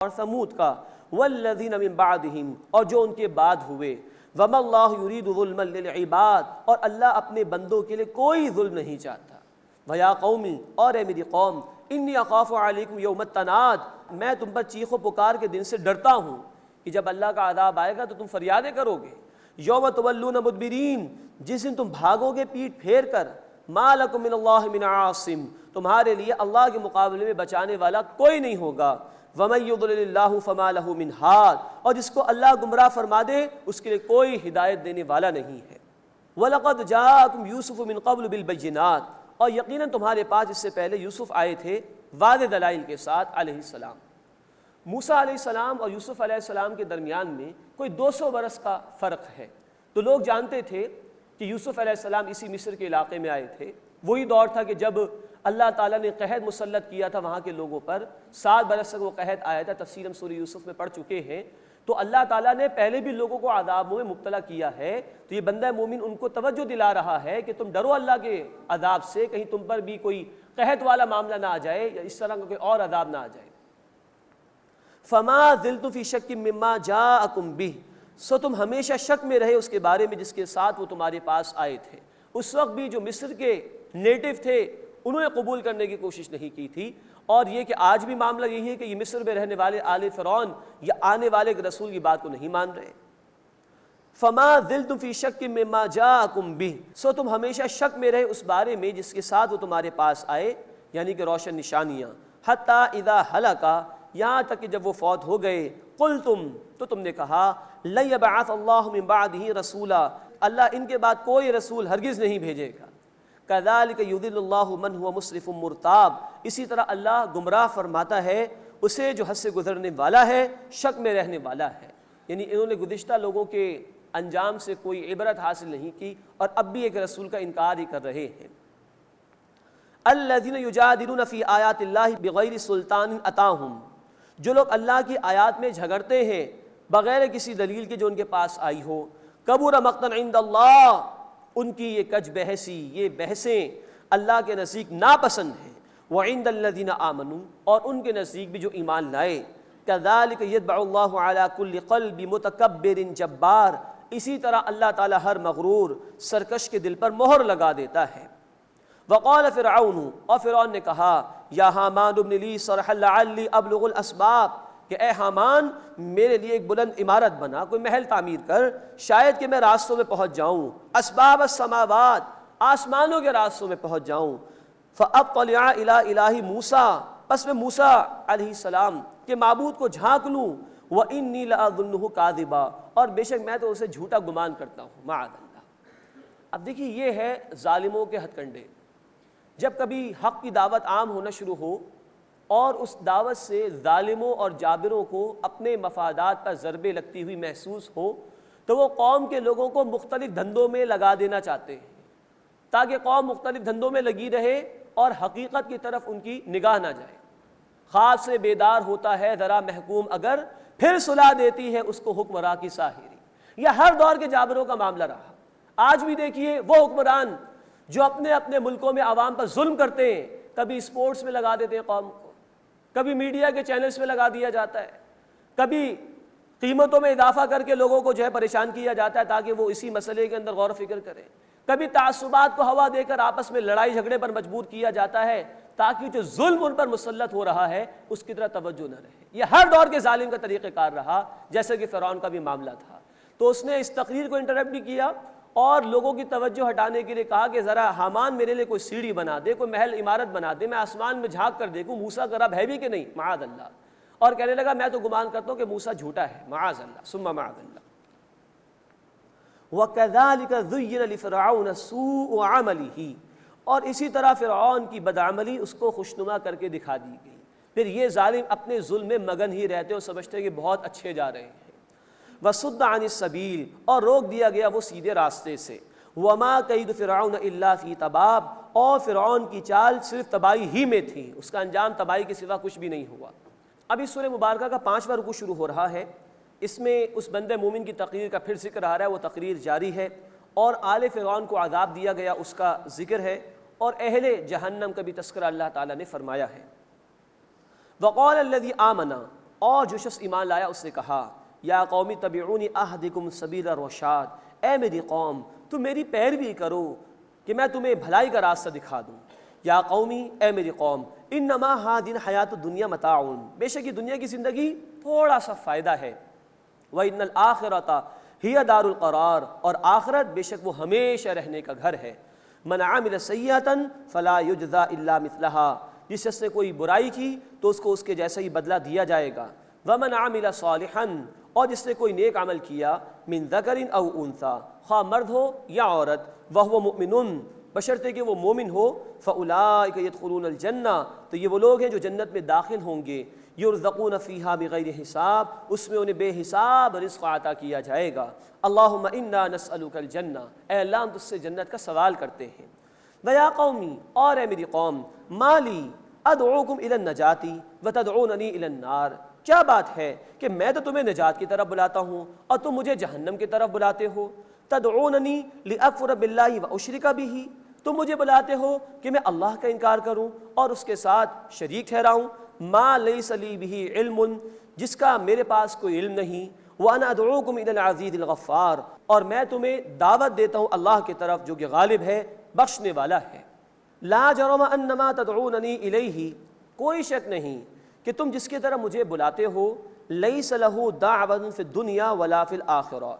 اور سمود کا، والذین من بعدہم، اور جو ان کے بعد ہوئے، وما اللہ یرید ظلما للعباد، اور اللہ اپنے بندوں کے لیے کوئی ظلم نہیں چاہتا۔ ویا قومی، اور اے میری قوم، انی اخاف علیکم یوم التناد، میں تم پر چیخ و پکار کے دن سے ڈرتا ہوں کہ جب اللہ کا عذاب آئے گا تو تم فریادیں کرو گے۔ یوم تولون مدبرین، جس دن تم بھاگو گے پیٹھ پھیر کر، ما لکم من اللہ من عاصم، تمہارے لیے اللہ کے مقابلے میں بچانے والا کوئی نہیں ہوگا۔ وَمَن يُضْلِلِ اللَّهُ فَمَا لَهُ مِنْ هَادٍ، اور جس کو اللہ گمراہ فرما دے اس کے لیے کوئی ہدایت دینے والا نہیں ہے۔ وَلَقَدْ جَاءَكُمْ يُوسُفُ مِنْ قَبْلُ بِالْبَيِّنَاتِ، اور یقیناً تمہارے پاس اس سے پہلے یوسف آئے تھے واضح دلائل کے ساتھ علیہ السلام۔ موسیٰ علیہ السلام اور یوسف علیہ السلام کے درمیان میں کوئی 200 برس کا فرق ہے، تو لوگ جانتے تھے کہ یوسف علیہ السلام اسی مصر کے علاقے میں آئے تھے۔ وہی دور تھا کہ جب اللہ تعالیٰ نے قحط مسلط کیا تھا وہاں کے لوگوں پر، 7 برس تک وہ قحط آیا تھا، تفسیر ہم سورہ یوسف میں پڑھ چکے ہیں۔ تو اللہ تعالیٰ نے پہلے بھی لوگوں کو عذابوں میں مبتلا کیا ہے، تو یہ بندہ مومن ان کو توجہ دلا رہا ہے کہ تم ڈرو اللہ کے عذاب سے، کہیں تم پر بھی کوئی قحط والا معاملہ نہ آ جائے یا اس طرح کا کوئی اور عذاب نہ آ جائے۔ فما زلتم فی شک مما جاءکم بہ، سو تم ہمیشہ شک میں رہے اس کے بارے میں جس کے ساتھ وہ تمہارے پاس آئے تھے۔ اس وقت بھی جو مصر کے نیٹو تھے انہوں نے قبول کرنے کی کوشش نہیں کی تھی، اور یہ کہ آج بھی معاملہ یہی ہے کہ یہ مصر میں رہنے والے آل فرعون یا آنے والے رسول کی بات کو نہیں مان رہے۔ فما زلتم فی شک مما جاءکم بہ، سو تم ہمیشہ شک میں رہے اس بارے میں جس کے ساتھ وہ تمہارے پاس آئے، یعنی کہ روشن نشانیاں۔ حتی اذا ہلکا، یہاں تک کہ جب وہ فوت ہو گئے، قلتم، تو تم نے کہا، لن یبعث اللہ من بعدہ رسولا، اللہ ان کے بعد کوئی رسول ہرگز نہیں بھیجے گا۔ کذالک یضل اللہ من هو مسرف مرتاب، اسی طرح اللہ گمراہ فرماتا ہے اسے جو حد سے گزرنے والا ہے، شک میں رہنے والا ہے۔ یعنی انہوں نے گزشتہ لوگوں کے انجام سے کوئی عبرت حاصل نہیں کی اور اب بھی ایک رسول کا انکار ہی کر رہے ہیں۔ الذین یجادلون فی آیات اللہ بغیر سلطان اتاہم، جو لوگ اللہ کی آیات میں جھگڑتے ہیں بغیر کسی دلیل کے جو ان کے پاس آئی ہو۔ کبر مقتا عند اللہ، ان کی یہ کج بحثی، یہ بحثیں اللہ کے نزدیک ناپسند ہیں۔ وعند الذین آمنوا، اور ان کے نزدیک بھی جو ایمان لائے۔ کذالک یطبع اللہ علی کل قلب متکبر جبار، اسی طرح اللہ تعالی ہر مغرور سرکش کے دل پر مہر لگا دیتا ہے۔ وقال فرعون، اور فرعون نے کہا، یا حامان ابن لی صرحا لعلی ابلغ الاسباب، کہ اے حامان میرے لیے ایک بلند عمارت بنا، کوئی محل تعمیر کر، شاید کہ میں راستوں میں پہنچ جاؤں، اسباب السماوات، آسمانوں کے راستوں میں پہنچ جاؤں۔ فاطلع الی الہ موسیٰ، پس میں موسیٰ علیہ السلام کے معبود کو جھانک لوں، وانی لاظنہ کاذبا، اور بے شک میں تو اسے جھوٹا گمان کرتا ہوں، معاذ اللہ۔ اب دیکھیے یہ ہے ظالموں کے ہتھ کنڈے۔ جب کبھی حق کی دعوت عام ہونا شروع ہو اور اس دعوت سے ظالموں اور جابروں کو اپنے مفادات پر ضربیں لگتی ہوئی محسوس ہو، تو وہ قوم کے لوگوں کو مختلف دھندوں میں لگا دینا چاہتے ہیں تاکہ قوم مختلف دھندوں میں لگی رہے اور حقیقت کی طرف ان کی نگاہ نہ جائے۔ خواب سے بیدار ہوتا ہے ذرا محکوم اگر، پھر سلا دیتی ہے اس کو حکمراں کی ساحری۔ یہ ہر دور کے جابروں کا معاملہ رہا۔ آج بھی دیکھیے وہ حکمران جو اپنے اپنے ملکوں میں عوام پر ظلم کرتے ہیں، کبھی اسپورٹس میں لگا دیتے ہیں قوم کو، کبھی میڈیا کے چینلز میں لگا دیا جاتا ہے، کبھی قیمتوں میں اضافہ کر کے لوگوں کو جو ہے پریشان کیا جاتا ہے تاکہ وہ اسی مسئلے کے اندر غور و فکر کریں، کبھی تعصبات کو ہوا دے کر آپس میں لڑائی جھگڑے پر مجبور کیا جاتا ہے تاکہ جو ظلم ان پر مسلط ہو رہا ہے اس کی طرف توجہ نہ رہے۔ یہ ہر دور کے ظالم کا طریقہ کار رہا، جیسے کہ فرعون کا بھی معاملہ تھا۔ تو اس نے اس تقریر کو انٹرپٹ بھی کیا اور لوگوں کی توجہ ہٹانے کے لیے کہا کہ ذرا حامان میرے لیے کوئی سیڑھی بنا دے، کوئی محل عمارت بنا دے، میں آسمان میں جھانک کر دیکھوں موسیٰ کا رب ہے بھی کہ نہیں، معاذ اللہ۔ اور کہنے لگا میں تو گمان کرتا ہوں کہ موسیٰ جھوٹا ہے، معاذ اللہ ثم معاذ اللہ۔ وَكَذَلِكَ زُيِّنَ لِفِرْعَوْنَ سُوءُ عَمَلِهِ، اور اسی طرح فرعون کی بدعملی اس کو خوشنما کر کے دکھا دی گئی۔ پھر یہ ظالم اپنے ظلم میں مگن ہی رہتے اور سمجھتے ہیں کہ بہت اچھے جا رہے ہیں۔ وَصُدَّ عَنِ السَّبِيلِ، اور روک دیا گیا وہ سیدھے راستے سے۔ وَمَا كَيْدُ فِرْعَوْنَ إِلَّا فِي تَبَابٍ، اور فرعون کی چال صرف تباہی ہی میں تھی، اس کا انجام تباہی کے سوا کچھ بھی نہیں ہوا۔ اب اس سورہ مبارکہ کا 5واں رکوع شروع ہو رہا ہے، اس میں اس بندہ مومن کی تقریر کا پھر ذکر آ رہا ہے، وہ تقریر جاری ہے، اور آل فرعون کو عذاب دیا گیا اس کا ذکر ہے، اور اہل جہنم کا بھی تذکرہ اللہ تعالیٰ نے فرمایا ہے۔ وقال الذی آمنا، اور جو شخص ایمان لایا اس نے کہا یا قومی تبعونی اہدکم سبیل الرشاد، اے میری قوم تم میری پیروی کرو کہ میں تمہیں بھلائی کا راستہ دکھا دوں۔ یا قومی، اے میری قوم، انما ہذہ الحیات الدنیا متاع، بے شک یہ دنیا کی زندگی تھوڑا سا فائدہ ہے، وان الآخرۃ ہی دار القرار، اور آخرت بے شک وہ ہمیشہ رہنے کا گھر ہے۔ من عمل سیئۃ فلا یجزی الا مثلها، جس شخص نے کوئی برائی کی تو اس کو اس کے جیسا ہی بدلہ دیا جائے گا۔ ومن عمل صالحا، اور جس نے کوئی نیک عمل کیا، من ذکر او انثی، خواہ مرد ہو یا عورت، وہو مؤمن، بشرطے کہ وہ مومن ہو، فاولئک یدخلون الجنہ، تو یہ وہ لوگ ہیں جو جنت میں داخل ہوں گے، یرزقون فیہا بغیر حساب، اس میں انہیں بے حساب رزق عطا کیا جائے گا۔ اللہم انا نسألک الجنہ، اے اللہ ہم تجھ سے جنت کا سوال کرتے ہیں۔ ویا قومی، اور اے میری قوم، مالی ادعوکم الی النجاۃ وتدعوننی الی النار، کیا بات ہے کہ میں تو تمہیں نجات کی طرف بلاتا ہوں اور تم مجھے جہنم کی طرف بلاتے ہو۔ تدعوننی لاکفر باللہ واشرک بہ، تم مجھے بلاتے ہو کہ میں اللہ کا انکار کروں اور اس کے ساتھ شریک ٹھہراؤں۔ ما لیس لی بہ علم، جس کا میرے پاس کوئی علم نہیں۔ وانا ادعوکم الی العزیز الغفار، اور میں تمہیں دعوت دیتا ہوں اللہ کی طرف جو کہ غالب ہے، بخشنے والا ہے۔ لا جرم انما تدعوننی الیہ، کوئی شک نہیں کہ تم جس کی طرف مجھے بلاتے ہو، لیس لہ دعوۃ فی الدنیا ولا فی الآخرہ،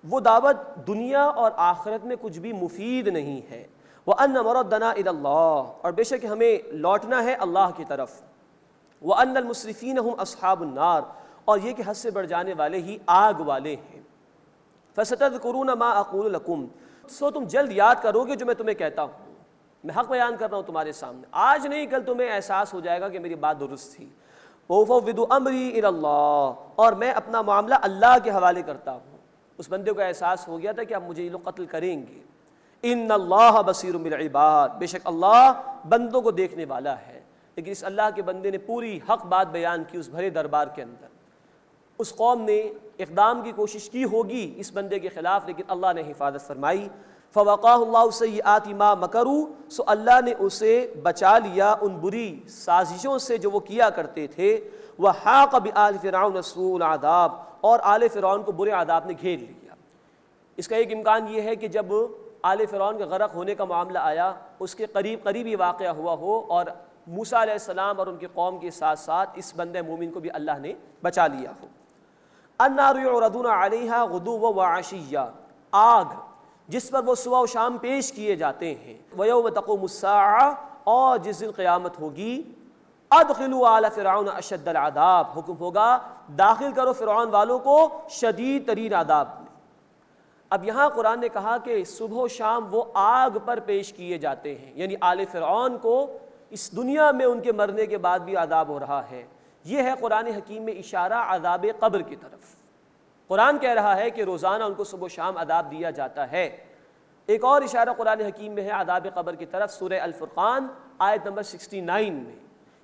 وہ دعوت دنیا اور آخرت میں کچھ بھی مفید نہیں ہے۔ وَأَنَّ مَرَدَّنَا إِلَى اللَّهِ، اور بے شک ہمیں لوٹنا ہے اللہ کی طرف۔ وَأَنَّ الْمُسْرِفِينَ هُمْ أَصْحَابُ النَّارِ، اور یہ کہ حد سے بڑھ جانے والے ہی آگ والے ہیں۔ فَسَتَذْكُرُونَ مَا أَقُولُ لَكُمْ، سو تم جلد یاد کرو گے جو میں تمہیں کہتا ہوں، میں حق بیان کر رہا ہوں تمہارے سامنے، آج نہیں کل تمہیں احساس ہو جائے گا کہ میری بات درست تھی۔ وَأُفَوِّضُ أَمْرِي إِلَى اللَّهِ، اور میں اپنا معاملہ اللہ کے حوالے کرتا ہوں۔ اس بندے کو احساس ہو گیا تھا کہ اب مجھے یہ لوگ قتل کریں گے۔ ان اللہ بصیر بالعباد، بے شک اللہ بندوں کو دیکھنے والا ہے۔ لیکن اس اللہ کے بندے نے پوری حق بات بیان کی اس بھرے دربار کے اندر۔ اس قوم نے اقدام کی کوشش کی ہوگی اس بندے کے خلاف، لیکن اللہ نے حفاظت فرمائی۔ فوقاہ اللہ سیئات ما مکروا، سو اللہ نے اسے بچا لیا ان بری سازشوں سے جو وہ کیا کرتے تھے۔ وحاق بآل فرعون سوء العذاب، اور آل فرعون کو برے عذاب نے گھیر لیا۔ اس کا ایک امکان یہ ہے کہ جب آل فرعون کے غرق ہونے کا معاملہ آیا، اس کے قریب یہ واقعہ ہوا ہو اور موسیٰ علیہ السلام اور ان کی قوم کے ساتھ ساتھ اس بندے مومن کو بھی اللہ نے بچا لیا ہو۔ النار یعرضون علیہا غدوا وعشیا، آگ جس پر وہ صبح و شام پیش کیے جاتے ہیں۔ ویوم تقوم الساعہ، اور جس دن قیامت ہوگی، ادخلوا آل فرعون اشد العذاب، حکم ہوگا داخل کرو فرعون والوں کو شدید ترین عذاب میں۔ اب یہاں قرآن نے کہا کہ صبح و شام وہ آگ پر پیش کیے جاتے ہیں، یعنی آل فرعون کو اس دنیا میں ان کے مرنے کے بعد بھی عذاب ہو رہا ہے۔ یہ ہے قرآن حکیم میں اشارہ عذاب قبر کی طرف۔ قرآن کہہ رہا ہے کہ روزانہ ان کو صبح و شام عذاب دیا جاتا ہے۔ ایک اور اشارہ قرآن حکیم میں ہے عذاب قبر کی طرف، سورہ الفرقان آیت نمبر 69 میں،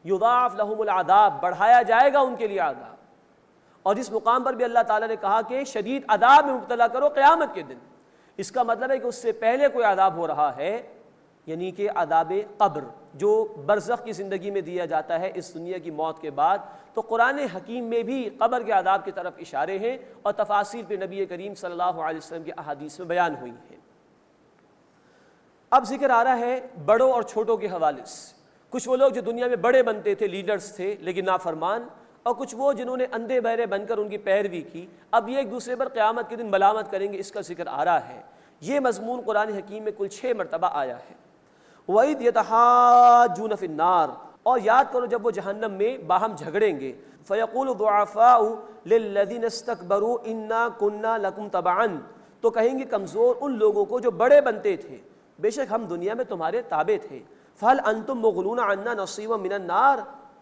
یضاعف لہم العذاب، بڑھایا جائے گا ان کے لیے عذاب۔ اور اس مقام پر بھی اللہ تعالیٰ نے کہا کہ شدید عذاب میں مبتلا کرو قیامت کے دن۔ اس کا مطلب ہے کہ اس سے پہلے کوئی عذاب ہو رہا ہے، یعنی کہ عذاب قبر جو برزخ کی زندگی میں دیا جاتا ہے اس دنیا کی موت کے بعد۔ تو قرآن حکیم میں بھی قبر کے عذاب کی طرف اشارے ہیں اور تفاصیل پہ نبی کریم صلی اللہ علیہ وسلم کی احادیث میں بیان ہوئی ہیں۔ اب ذکر آ رہا ہے بڑوں اور چھوٹوں کے حوالے سے۔ کچھ وہ لوگ جو دنیا میں بڑے بنتے تھے، لیڈرز تھے لیکن نافرمان، اور کچھ وہ جنہوں نے اندھے بہرے بن کر ان کی پیروی کی، اب یہ ایک دوسرے پر قیامت کے دن ملامت کریں گے، اس کا ذکر آ رہا ہے۔ یہ مضمون قرآن حکیم میں کل 6 مرتبہ آیا ہے۔ وَإِذْ يَتَحَاجُّونَ فِي النَّارِ، اور یاد کرو جب وہ جہنم میں باہم جھگڑیں گے۔ فَيَقُولُ الضُّعَفَاءُ لِلَّذِينَ اسْتَكْبَرُوا إِنَّا كُنَّا لَكُمْ تَبَعًا، تو کہیں گے کمزور ان لوگوں کو جو بڑے بنتے تھے، بے شک ہم دنیا میں تمہارے تابع تھے۔ فَهَلْ أَنْتُمْ مُغْنُونَ عَنَّا نَصِيبًا مِنَ النَّارِ،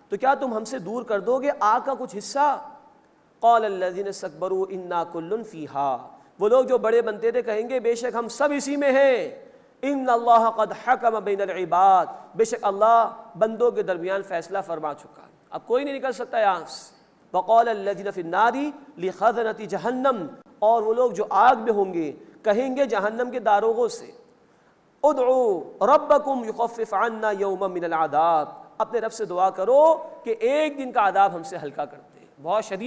تو کیا تم ہم سے دور کر دو گے آگ کا کچھ حصہ؟ قَالَ الَّذِينَ اسْتَكْبَرُوا إِنَّا كُلٌّ فِيهَا، وہ لوگ جو بڑے بنتے تھے کہیں گے بے شک ہم سب اسی میں ہیں۔ ان اللہ قد حکم بین العباد، بے شک اللہ بندوں کے درمیان فیصلہ فرما چکا، اب کوئی نہیں نکل سکتا یہاں سے۔ وقال الذین فی النار لخزنۃ جہنم، اور وہ لوگ جو آگ میں ہوں گے کہیں گے جہنم کے داروغوں سے، ادعوا ربکم یخفف عنا یوما من العذاب، اپنے رب سے دعا کرو کہ ایک دن کا عذاب ہم سے ہلکا کر دے۔ بہت شدید